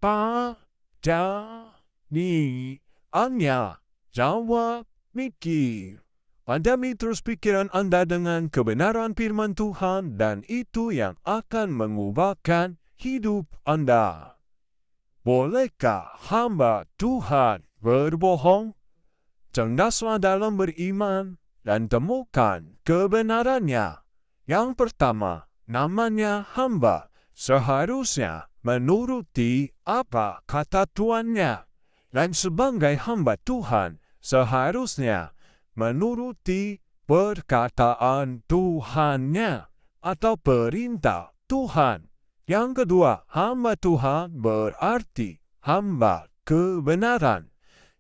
Pertanyaannya, jawab, mikir. Pandami terus pikiran Anda dengan kebenaran firman Tuhan dan itu yang akan mengubahkan hidup Anda. Bolehkah hamba Tuhan berbohong? Cerdaslah dalam beriman dan temukan kebenarannya. Yang pertama, namanya hamba seharusnya menuruti apa kata tuannya. Dan sebagai hamba Tuhan, seharusnya menuruti perkataan Tuhannya atau perintah Tuhan. Yang kedua, hamba Tuhan berarti hamba kebenaran.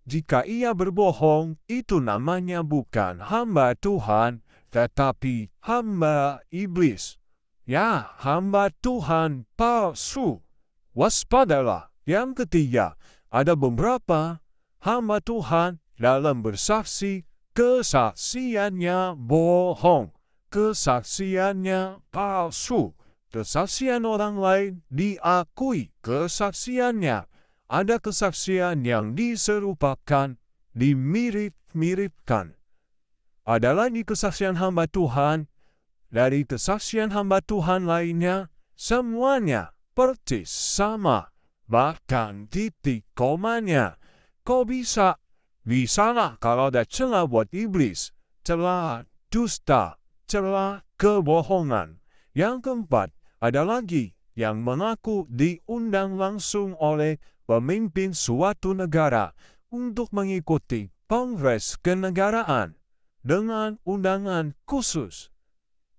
Jika ia berbohong, itu namanya bukan hamba Tuhan, tetapi hamba iblis. Ya, hamba Tuhan palsu. Waspadalah. Yang ketiga, ada beberapa hamba Tuhan dalam bersaksi, kesaksiannya bohong, kesaksiannya palsu. Kesaksian orang lain diakui kesaksiannya. Ada kesaksian yang diserupakan, dimirip-miripkan. Ada lagi kesaksian hamba Tuhan. Dari kesaksian hamba Tuhan lainnya, semuanya persis sama. Bahkan titik komanya. Kok bisa? Bisalah kalau ada celah buat iblis. Celah dusta, celah kebohongan. Yang keempat, ada lagi yang mengaku diundang langsung oleh pemimpin suatu negara untuk mengikuti kongres kenegaraan dengan undangan khusus.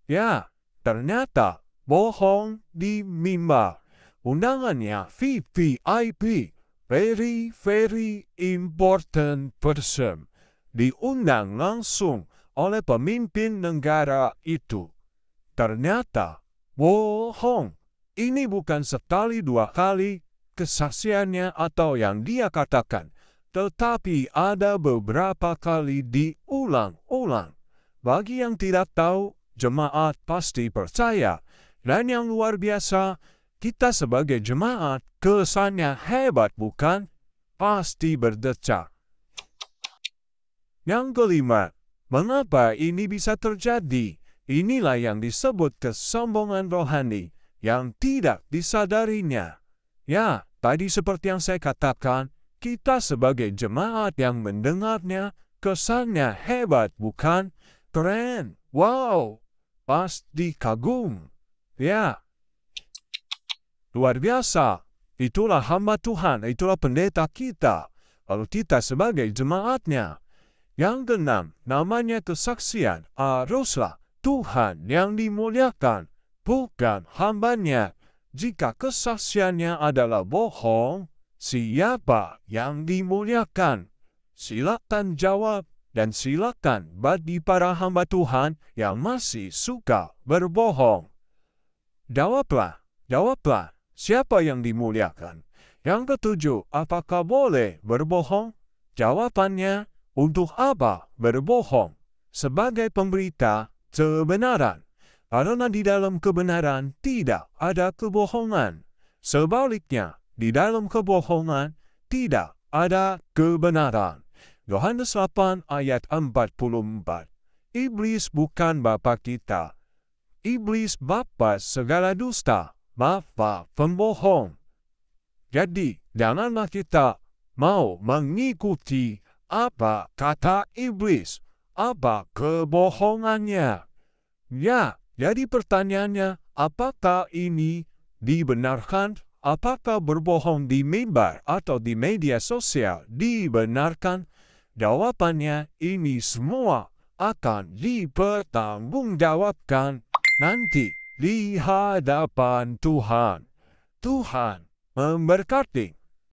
Ya, ternyata bohong di mimbar. Undangannya VVIP, very very important person. Diundang langsung oleh pemimpin negara itu. Ternyata bohong. Ini bukan sekali dua kali kesaksiannya atau yang dia katakan, tetapi ada beberapa kali diulang-ulang. Bagi yang tidak tahu, jemaat pasti percaya. Dan yang luar biasa, kita sebagai jemaat kesannya hebat bukan? Pasti berdecak. Yang kelima, mengapa ini bisa terjadi? Inilah yang disebut kesombongan rohani yang tidak disadarinya. Ya, tadi seperti yang saya katakan, kita sebagai jemaat yang mendengarnya kesannya hebat bukan? Keren, wow, pasti kagum. Ya, luar biasa. Itulah hamba Tuhan, itulah pendeta kita. Lalu kita sebagai jemaatnya. Yang keenam, namanya kesaksian. Haruslah Tuhan yang dimuliakan, bukan hambanya. Jika kesaksiannya adalah bohong, siapa yang dimuliakan? Silakan jawab dan silakan bagi para hamba Tuhan yang masih suka berbohong. Jawablah, jawablah, siapa yang dimuliakan? Yang ketujuh, apakah boleh berbohong? Jawabannya, untuk apa berbohong? Sebagai pemberita kebenaran. Karena di dalam kebenaran tidak ada kebohongan. Sebaliknya, di dalam kebohongan tidak ada kebenaran. Yohanes 8 ayat 44. Iblis bukan bapa kita. Iblis bapa segala dusta, bapa pembohong. Jadi, janganlah kita mau mengikuti apa kata iblis, apa kebohongannya. Ya, jadi pertanyaannya, apakah ini dibenarkan? Apakah berbohong di mimbar atau di media sosial dibenarkan? Jawabannya, ini semua akan dipertanggungjawabkan nanti di hadapan Tuhan. Tuhan memberkati.